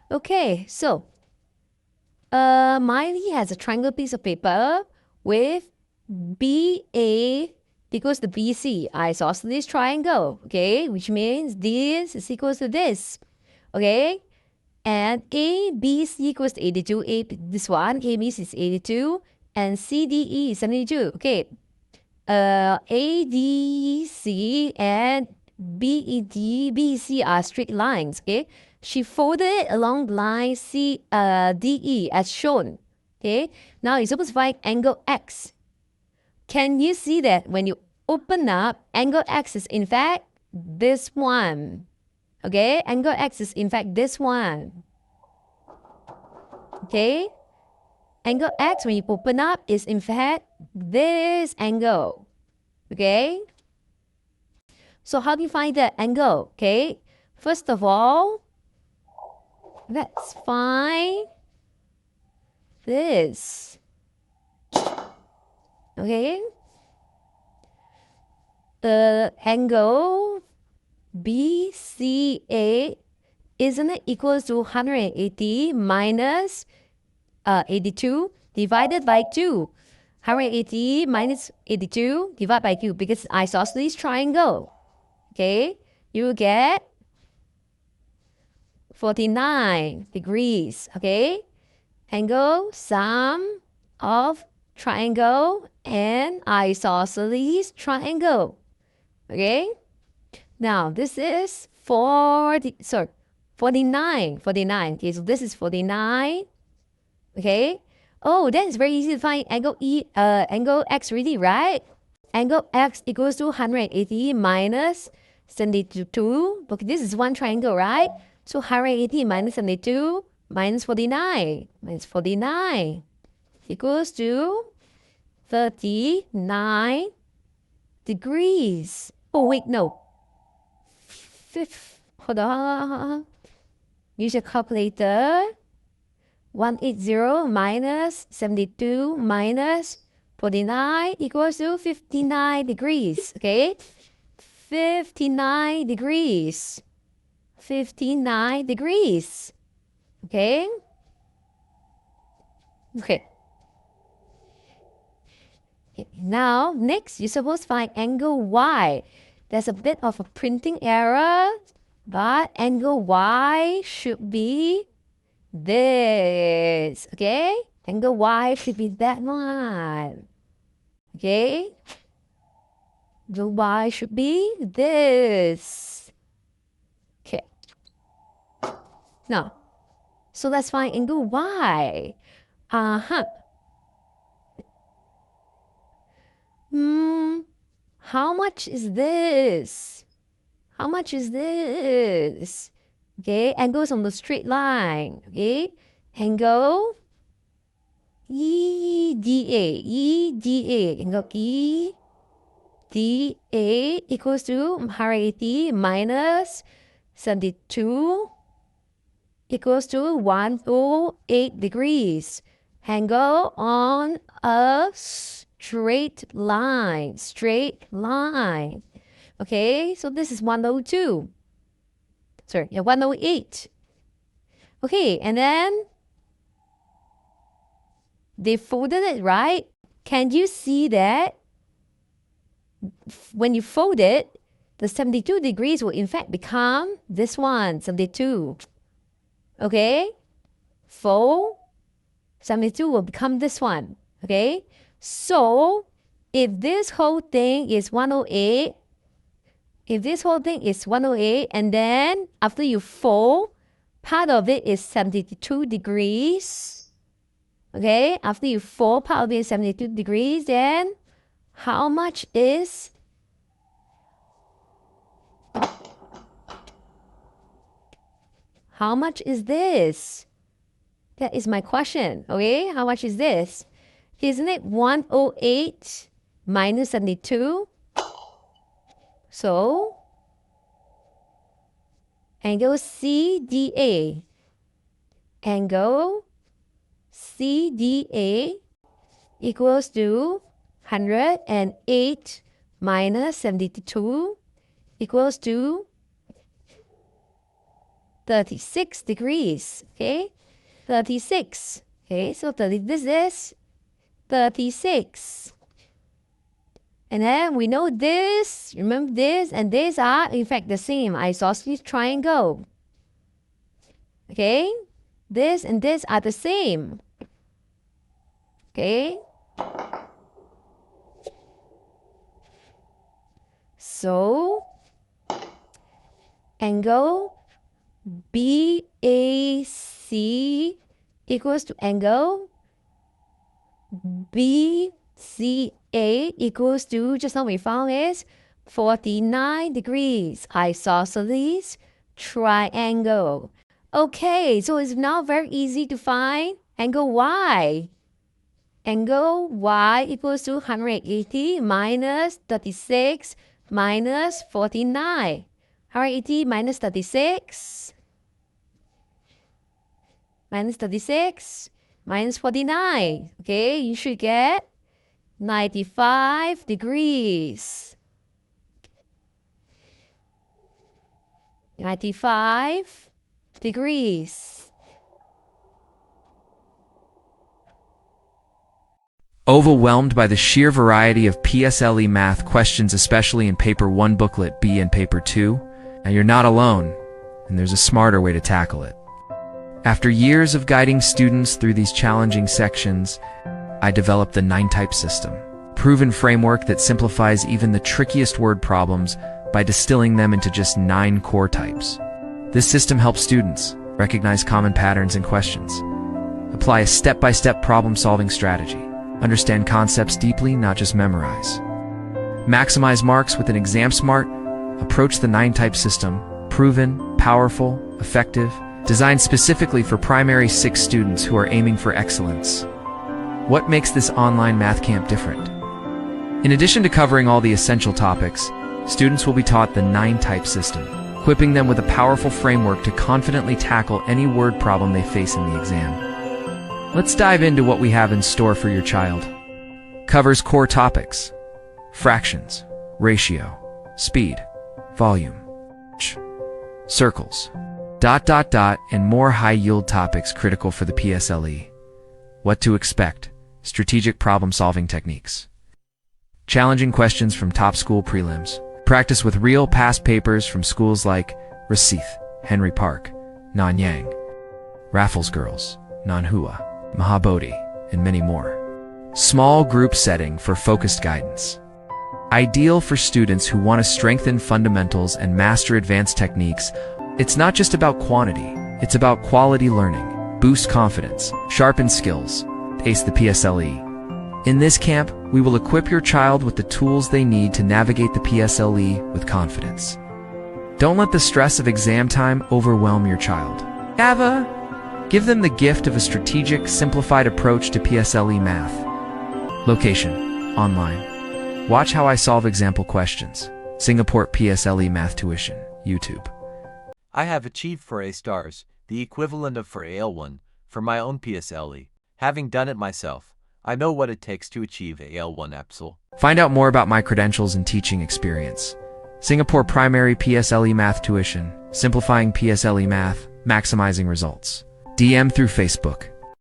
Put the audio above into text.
Okay, so Miley has a triangle piece of paper with BA equals to BC, isosceles triangle, okay, which means this is equals to this, okay, and ABC equals to 82, this one, ABC is 82, and CDE is 72, okay, ADC and BC are straight lines, okay, she folded it along line DE as shown, okay, now you're supposed to find angle X. Can you see that when you open up, angle X is in fact this one. Okay, angle X is in fact this one. Okay, angle X when you open up is in fact this angle. Okay, so how do you find the angle? Okay, first of all, let's find this. Okay, the angle BCA, isn't it equals to 180 minus 82 divided by 2? 180 minus 82 divided by 2 because it's isosceles triangle. Okay, you get 49 degrees. Okay, angle sum of triangle and isosceles triangle. Okay, now this is 49. 49. Okay, so this is 49. Okay. Oh, that's very easy to find angle angle X already, right? Angle X equals to 180 minus 72. Okay, this is one triangle, right? So 180 minus 72 minus 49. Minus 49 equals to 39 degrees. Oh, wait, no. Hold on. Use your calculator. 180 minus 72 minus 49 equals to 59 degrees. Okay, 59 degrees. 59 degrees. Okay. Okay. Now, next, you're supposed to find angle Y. There's a bit of a printing error, but angle Y should be this. Okay? Angle Y should be that one. Okay? The Y should be this. Okay. Now, so let's find angle Y. How much is this? How much is this? Okay, angles on the straight line. Okay, angle EDA, angle EDA equals to 180 minus 72 equals to 108 degrees. Angle on a straight line. Okay, so this is 102. Sorry, yeah, 108. Okay, and then they folded it, right? Can you see that when you fold it, the 72 degrees will in fact become this one, 72. Okay, fold, 72 will become this one. Okay, so if this whole thing is 108, and then after you fold, part of it is 72 degrees. Okay, after you fold, part of it is 72 degrees, then how much is this? That is my question. Okay, how much is this? Isn't it 108 minus 72? So, angle CDA. Angle CDA equals to 108 minus 72 equals to 36 degrees. Okay, 36. Okay, so this is 36. And then we know this, remember this and this are in fact the same isosceles triangle. Okay, this and this are the same. Okay, so angle BAC equals to angle BCA equals to, just now we found is 49 degrees isosceles triangle. Okay, so it's now very easy to find angle Y. Angle Y equals to 180 minus 36 minus 49. 180 minus 36 minus 36 minus 49. Okay, you should get 95 degrees. 95 degrees. Overwhelmed by the sheer variety of PSLE math questions, especially in Paper 1 Booklet B and Paper 2? Now you're not alone, and there's a smarter way to tackle it. After years of guiding students through these challenging sections, I developed the 9-type system, proven framework that simplifies even the trickiest word problems by distilling them into just 9 core types. This system helps students recognize common patterns and questions, apply a step-by-step problem-solving strategy, understand concepts deeply, not just memorize, maximize marks with an exam-smart approach. The 9-type system, proven, powerful, effective, designed specifically for primary 6 students who are aiming for excellence. What makes this online math camp different? In addition to covering all the essential topics, students will be taught the 9-type system, equipping them with a powerful framework to confidently tackle any word problem they face in the exam. Let's dive into what we have in store for your child. Covers core topics: fractions, ratio, speed, volume, circles, ... and more high-yield topics critical for the PSLE. What to expect: strategic problem-solving techniques, challenging questions from top school prelims, practice with real past papers from schools like Recife, Henry Park, Nanyang, Raffles Girls, Nanhua, Mahabodhi, and many more. Small group setting for focused guidance. Ideal for students who want to strengthen fundamentals and master advanced techniques. It's not just about quantity, it's about quality learning. Boost confidence, sharpen skills, ace the PSLE. In this camp, we will equip your child with the tools they need to navigate the PSLE with confidence. Don't let the stress of exam time overwhelm your child. Give them the gift of a strategic, simplified approach to PSLE math. Location: online. Watch how I solve example questions. Singapore PSLE Math Tuition, YouTube. I have achieved for A stars, the equivalent of for AL1, for my own PSLE. Having done it myself, I know what it takes to achieve AL1 EPSL. Find out more about my credentials and teaching experience. Singapore Primary PSLE Math Tuition, simplifying PSLE math, maximizing results. DM through Facebook.